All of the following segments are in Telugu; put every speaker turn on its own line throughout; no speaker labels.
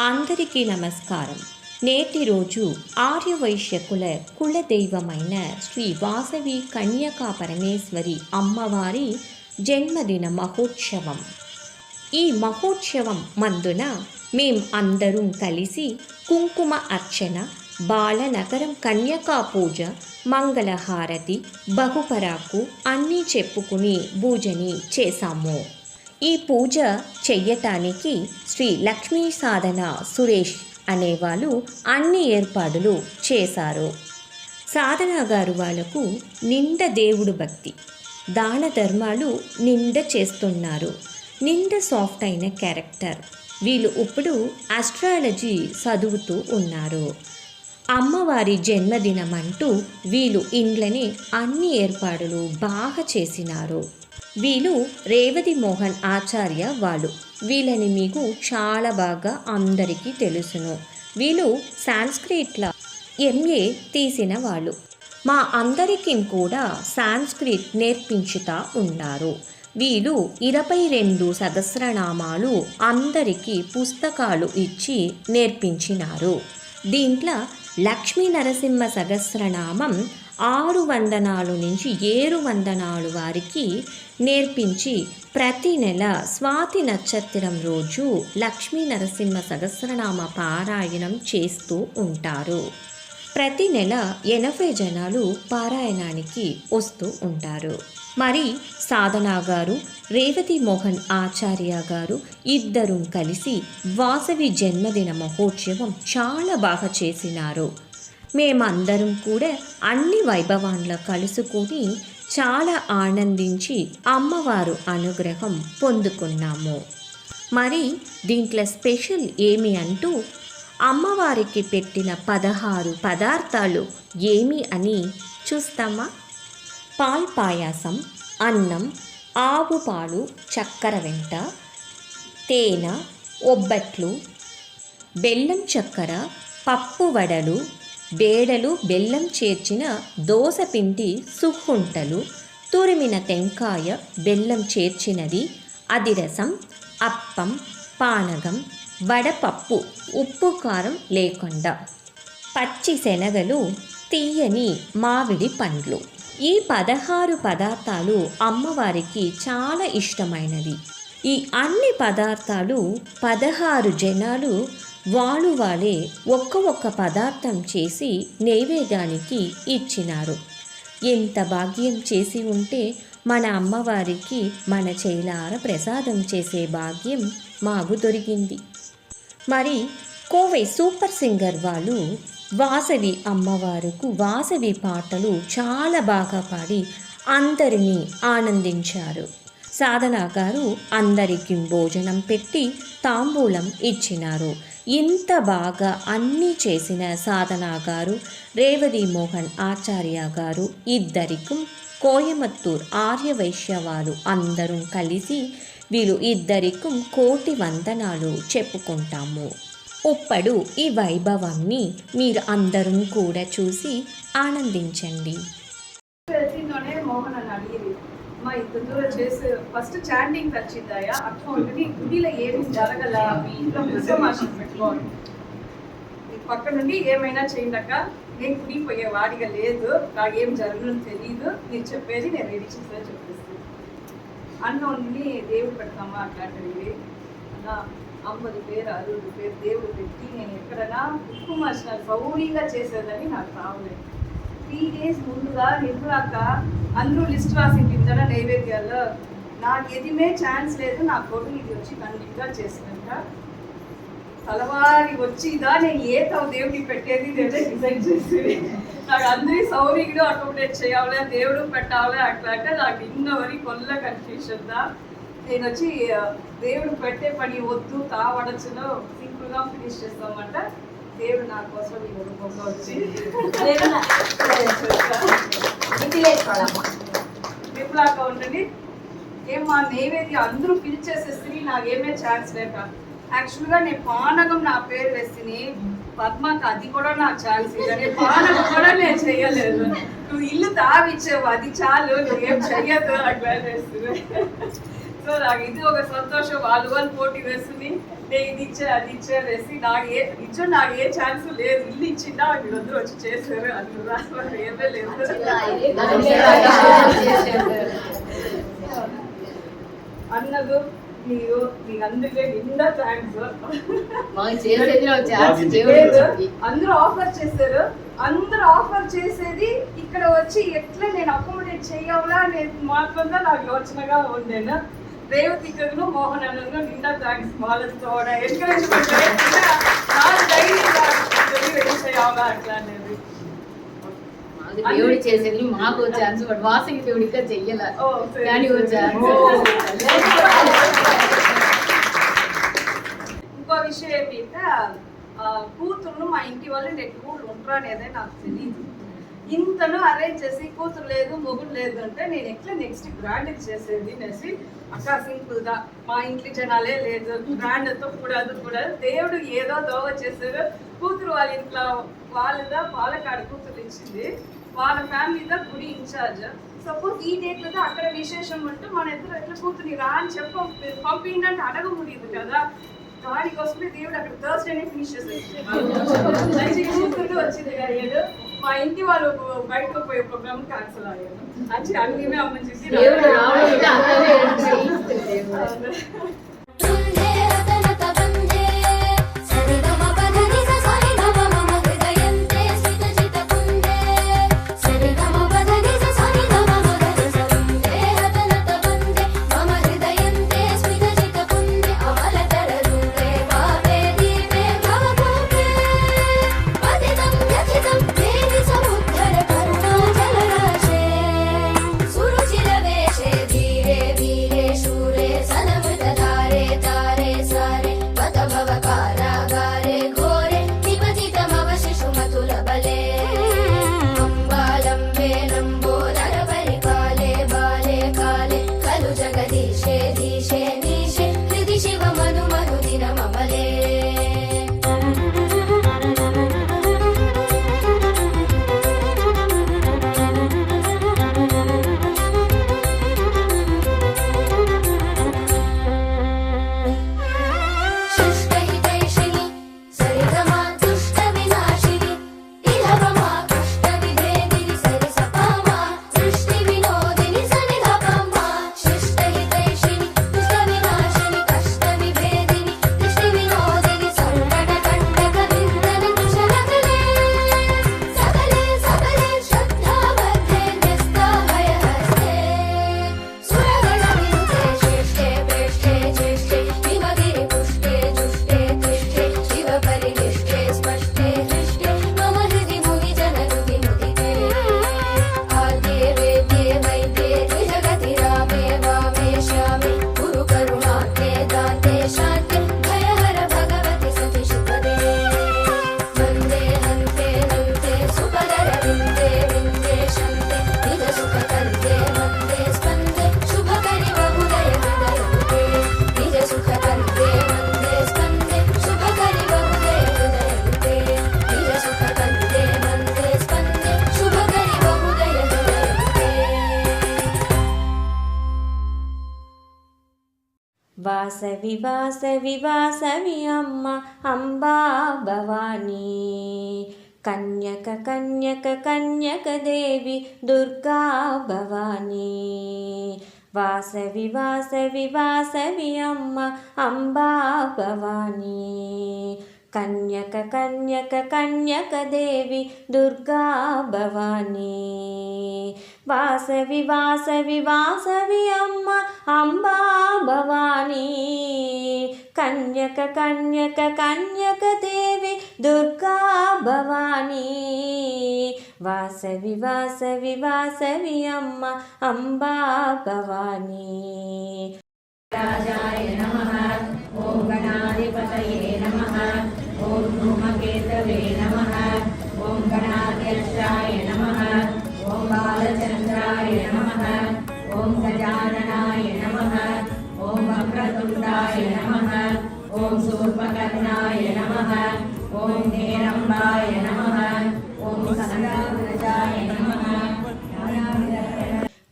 అందరికీ నమస్కారం. నేటి రోజు ఆర్యవైశ్య కుల దైవమైన శ్రీ వాసవి కన్యకా పరమేశ్వరి అమ్మవారి జన్మదిన మహోత్సవం. ఈ మహోత్సవం మందున అందరం కలిసి కుంకుమ అర్చన, బాలనగరం కన్యకా పూజ, మంగళహారతి, బహుపరాకు అన్నీ చెప్పుకుని పూజని చేశాము. ఈ పూజ చెయ్యటానికి శ్రీ లక్ష్మీ సాధన సురేష్ అనేవాళ్ళు అన్ని ఏర్పాట్లు చేశారు. సాధన గారు వాళ్ళకు నిండ దేవుడు భక్తి, దాన ధర్మాలు నిండ చేస్తున్నారు. నిండ సాఫ్ట్ అయిన క్యారెక్టర్. వీళ్ళు ఇప్పుడు ఆస్ట్రాలజీ చదువుతూ ఉన్నారు. అమ్మవారి జన్మదినం అంటూ వీళ్ళు ఇండ్లని అన్ని ఏర్పాట్లు బాగా చేసినారు. వీళ్ళు రేవతి మోహన్ ఆచార్య వాళ్ళు. వీళ్ళని మీకు చాలా బాగా అందరికీ తెలుసును. వీళ్ళు సాంస్క్రిట్లో ఎంఏ తీసిన వాళ్ళు. మా అందరికీ కూడా సాంస్క్రిట్ నేర్పించుతా ఉన్నారు. వీళ్ళు 22 సహస్రనామాలు అందరికీ పుస్తకాలు ఇచ్చి నేర్పించినారు. దీంట్లో లక్ష్మీ నరసింహ సహస్రనామం 6 వందనాలు నుంచి 7 వందనాలు వారికి నేర్పించి ప్రతి నెల స్వాతి నక్షత్రం రోజు లక్ష్మీ నరసింహ సహస్రనామ పారాయణం చేస్తూ ఉంటారు. ప్రతి నెల 80 జనాలు పారాయణానికి వస్తూ ఉంటారు. మరి సాధనా గారు, రేవతి మోహన్ ఆచార్య గారు ఇద్దరు కలిసి వాసవి జన్మదిన మహోత్సవం చాలా బాగా చేసినారు. మేమందరం కూడా అన్ని వైభవాన్లో కలుసుకొని చాలా ఆనందించి అమ్మవారు అనుగ్రహం పొందుకున్నాము. మరి దీంట్లో స్పెషల్ ఏమి అంటూ అమ్మవారికి పెట్టిన 16 పదార్థాలు ఏమి అని చూస్తామా? పాయసం, అన్నం, ఆవు పాలు, చక్కెర వెంట, తేనె, ఒబ్బట్లు, బెల్లం చక్కెర, పప్పు వడలు, బేడలు, బెల్లం చేర్చిన దోసపిండి సుహుంటలు, తురిమిన టెంకాయ, బెల్లం చేర్చినది, అదిరసం, అప్పం, పానగం, వడపప్పు ఉప్పు కారం లేకుండా, పచ్చి శనగలు, తీయని మామిడి పండ్లు. ఈ 16 పదార్థాలు అమ్మవారికి చాలా ఇష్టమైనవి. ఈ అన్ని పదార్థాలు 16 జనాలు వాళ్ళే ఒక్క పదార్థం చేసి నైవేద్యానికి ఇచ్చినారు. ఎంత భాగ్యం చేసి ఉంటే మన అమ్మవారికి మన చేలార ప్రసాదం చేసే భాగ్యం మాకు దొరికింది. మరి కోవై సూపర్ సింగర్ వాళ్ళు వాసవి అమ్మవారికి వాసవి పాటలు చాలా బాగా పాడి అందరినీ ఆనందించారు. సాధనా గారు అందరికీ భోజనం పెట్టి తాంబూలం ఇచ్చినారు. ఇంత బాగా అన్నీ చేసిన సాధనా గారు, రేవతి మోహన్ ఆచార్య గారు ఇద్దరికీ కోయమత్తూర్ ఆర్యవైశ్య వారు అందరూ కలిసి వీళ్ళు ఇద్దరికీ కోటి వందనాలు చెప్పుకుంటాము. ఇప్పుడు ఈ వైభవాన్ని మీరు అందరూ కూడా చూసి ఆనందించండి.
మా ఇంత చేసి ఫస్ట్ చాంటింగ్ వచ్చిందాయా అట్లా గుడిలో ఏమి జరగల, మీ ఇంట్లో ముసమాషం పెట్టుకోండి, పక్క నుండి ఏమైనా చేయండక, నేను గుడికి పోయే వాడిగా లేదు, నాకు ఏం జరగదని తెలియదు, మీరు చెప్పేది నేను రెడీ చేసేది చెప్పేస్తాను. అన్నోన్ని దేవుడు పెడతామా అట్లాంటివి అలా 50 పేరు 60 పేరు దేవుడు పెట్టి నేను ఎక్కడైనా కుక్కుమార్చినారు సౌరీగా చేసేదని నాకు కావలేదు. 3 days ముందుగా నిర్మలాక అందరూ లిస్ట్ రాసి తింటారా నైవేద్యాల్లో, నాకు ఎదిమే ఛాన్స్ లేదు, నా కొడుకు ఇది వచ్చి ఖండితంగా చేసినాక తలవారి వచ్చిదా నేను ఏ దేవుడికి పెట్టేది నేనే డిసైడ్ చేసేది. నాకు అందరి సౌరీగా అకామిడేట్ చేయాలి, దేవుడు పెట్టాలి అట్లా అంటే నాకు ఇన్నవరి కొల్ల కన్ఫ్యూషన్ దా. నేను వచ్చి దేవుడు పెట్టే పని వద్దు తావడచ్చులో సింపుల్గా ఫినిష్ చేస్తామంట. దేవుడు నా కోసం ఈ రూపంలో వచ్చి విప్లాక ఉంటుంది. ఏమా నైవేద్యం అందరూ ఫిల్ చేసేస్తే నాకేమే ఛాన్స్ లేక యాక్చువల్గా నేను పానకం నా పేరు వేస్తే పద్మకి అది కూడా నాకు ఛాన్స్ ఇవ్వాలి, పానకం కూడా నేను చెయ్యలేదు. నువ్వు ఇల్లు తావిచ్చావు అది చాలు, నువ్వేం చెయ్యదు అట్లా చేస్తుంది. సో నాకు ఇది ఒక సంతోషం. వాళ్ళు పోటీ వేస్తుంది, నేను ఇది ఇచ్చే అది ఇచ్చే వేసి నాకు ఏ ఛాన్స్ లేదు. ఇల్లు ఇచ్చిందా వీళ్ళందరూ వచ్చి చేశారు, అందులో ఏమీ లేదు. అన్నదు నీకు అందుకే నిండా థ్యాంక్స్. అందరూ ఆఫర్ చేశారు, అందరూ ఆఫర్ చేసేది ఇక్కడ వచ్చి ఎట్లా నేను అకామిడేట్ చేయాలా అనేది మాత్రం నాకు యోచనగా ఉండేను. రేవతికను మోహన్ అన్నను నిండా థ్యాంక్స్. వాళ్ళతో ఎంకరేజ్మెంట్ చేయాలా అట్లా అనేది
దేవుడు చేసేది మాకు ఛాన్స్, బట్ వాసకి దేవుడిగా చెయ్యాల కానీ
ఇంకో విషయం ఏంటంటే కూతురును మా ఇంటి వాళ్ళు ఎట్లు ఉంటారు అనేది నాకు తెలియదు. ఇంతను అరేంజ్ చేసి కూతురు లేదు మొగుడు లేదు అంటే నేను ఎట్లా నెక్స్ట్ గ్రాండ్ చేసేది అనేసి అక్క సింపుల్ గా మా ఇంట్లో జనాలే లేదు, గ్రాండ్తో కూడదు దేవుడు ఏదో దోవ చేశారు. కూతురు వాళ్ళ ఇంట్లో వాళ్ళదా పాలకాడు కూతురు ఇచ్చింది, వాళ్ళ ఫ్యామిలీదా గుడి ఇన్ఛార్జ్. సపోజ్ ఈ డేట్ లో అక్కడ విశేషం ఉంటే మన ఇద్దరు ఎట్లా కూతురు రా అని పంపిండి అంటే అడగ ముడియదు కదా. దానికోసమే దేవుడు అక్కడ థర్స్డేనే ఫినిష్ చేసేది. కూతురు వచ్చింది అయ్యాడు, మా ఇంటి వాళ్ళు బయటకు పోయే ప్రోగ్రామ్ క్యాన్సిల్ అయ్యాడు. అది అన్ని అమ్మని చేసి
వాసవి వాసవి వాసవి అమ్మ అంబా భవానీ, కన్యక కన్యక కన్యక దేవి దుర్గా భవానీ. వాసవి వాసవి వాసవి అమ్మ అంబా భవానీ, కన్యక కన్యక కన్యక దేవి దుర్గా భవానీ. వాసవి వాసవి వాసవి అమ్మ అంబా భవానీ, కన్యక కన్యక కన్యక దేవి దుర్గా భవానీ. వాసవి వాసవి వాసవి అమ్మ అంబా భవానీ.
రాజాయ నమః. ఓం గణాధిపతయే నమః. ఓం ధూమకేతవే నమః. ఓం గణాధ్యక్షాయ నమః. ఓం బాలచంద్రాయ నమః. ఓం గజాననాయ నమః. ఓం వక్రతుండాయ నమః. ఓం శూర్పకర్ణాయ నమః. ఓం హేరంబాయ నమః. ఓం సంగరాజాయ నమః.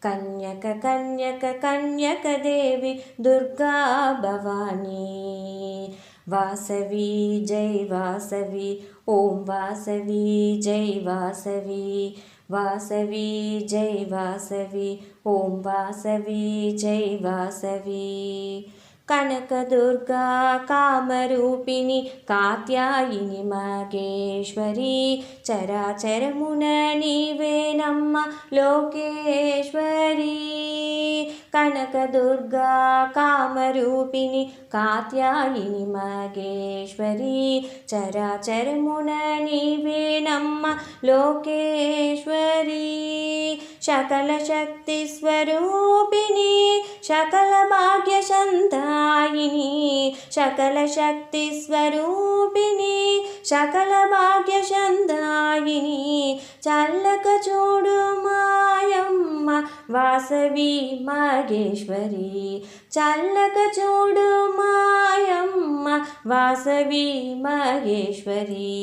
కన్యక కన్యక కన్యక దేవి దుర్గా భవానీ వాసవి జై వాసవి ఓం వాసవి జై వాసవి వాసవి జై వాసవి ఓం వాసవి జై వాసవి కనకదుర్గా కామరూపిణి కాత్యాయిని మగేశ్వరి చరాచరమున నీవేనమ్మ లోకేశ్వరి కనకదుర్గా కామరూపిణి కాత్యాయిని మగేశ్వరి చరాచరమున నీవేనమ్మ లోకేశ్వరి సకల శక్తి స్వరూపిణి సకల భాగ్య సందాయిని సకల శక్తి స్వరూపిణి సకల భాగ్య సందాయిని చల్లక చూడు మాయమ్మ వాసవి మగేశ్వరి చల్లక చూడు మాయమ్మ వాసవి మగేశ్వరి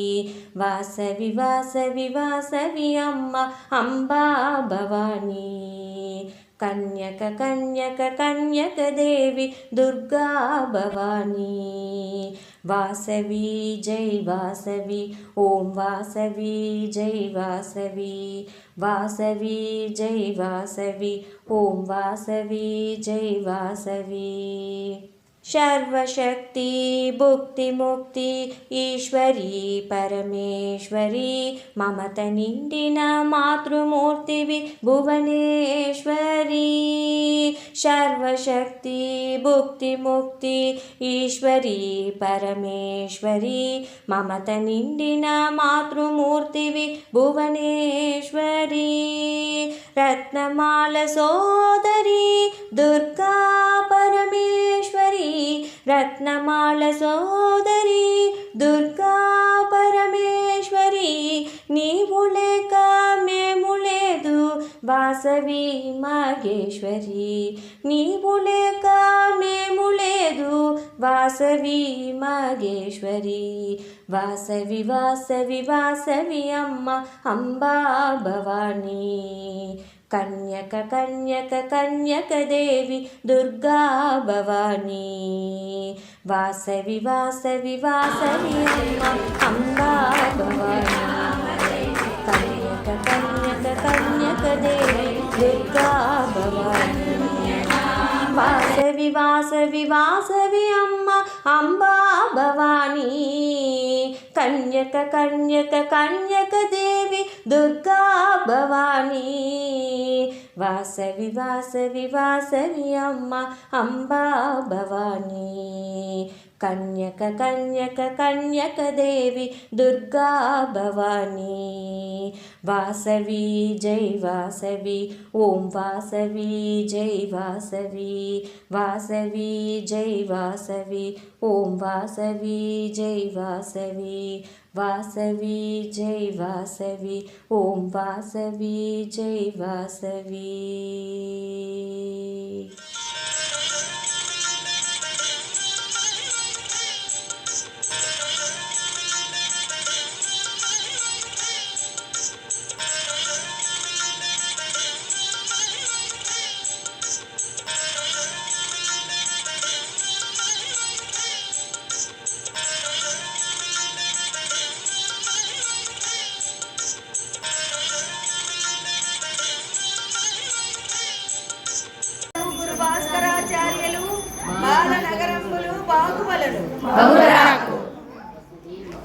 వాసవి వాసవి వాసవి అమ్మ అంబా భవానీ కన్యక కన్యక కన్యక దేవి దుర్గా భవానీ వాసవి జై వాసవి ఓం వాసవి జై వాసవి వాసవి జై వాసవి ఓం వాసవి జై వాసవి सर्वशक्ति भुक्ति मुक्ति ईश्वरी परमेश्वरी ममत निंडिन मातृमूर्तिवि भुवनेश्वरी सर्वशक्ति भुक्ति मुक्ति ईश्वरी परमेश्वरी ममत निंडिन मातृमूर्तिवि भुवनेश्वरी रत्नमाल सोदरी दुर्गा परमेश्वरी रत्नमाल सोदरी दुर्गा परमेश्वरी नीवु लेक मेमु लेदु वासवी मगेश्वरी नीवु लेक मेमु लेदु वासवी मगेश्वरी वासवी वासवी वासवी अम्म अंबा भवानी कन्यक कन्यक कन्यक देवी दुर्गा भवानी वासवी वासवी वासवी अम्मा अंबा भवानी कन्यक कन्यक कन्यक देवी दुर्गा भवानी वासवी वासवी वासवी अम्मा अंबा भवानी कन्यक कन्यक कन्यक देवी दुर्गा भवानी वासवी वासवी वासवी अम्मा अंबा भवानी कन्यक कन्यक कन्यक देवी दुर्गा भवानी वासवी जय वासवी ओम वासवी जय वासवी वासवी जय वासवी ओम वासवी जय वासवी वासवी जय वासवी ओम वासवी जय वासवी।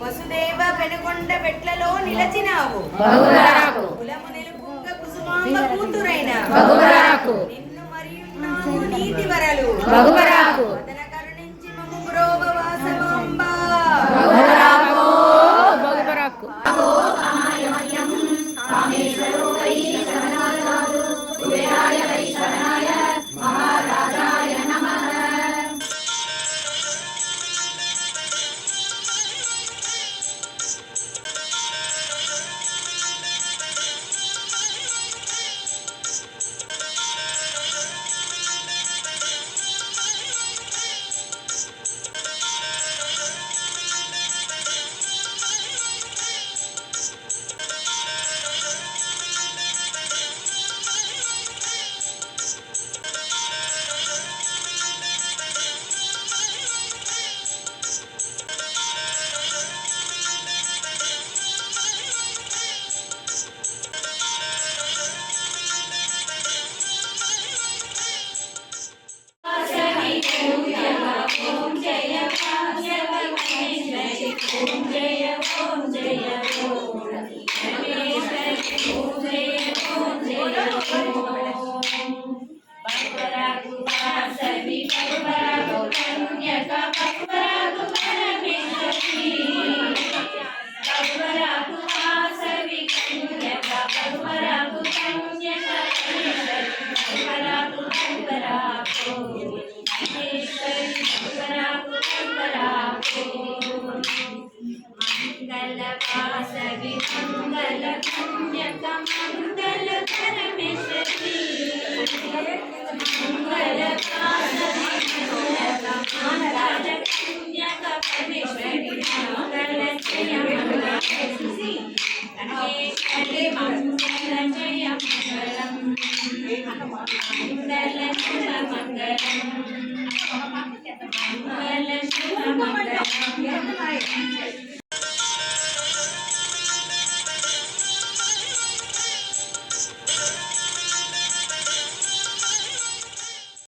వసుదేవ పెనుకొండ పెట్లలో నిలచినావు కులము నిలుపుంగ కుసుమాంబ కూతురైన నిన్ను మరియున్నాము నీతి వరలు అతన కరుణించి మమ్ము బ్రోవ వాసవాంబ
మంగళం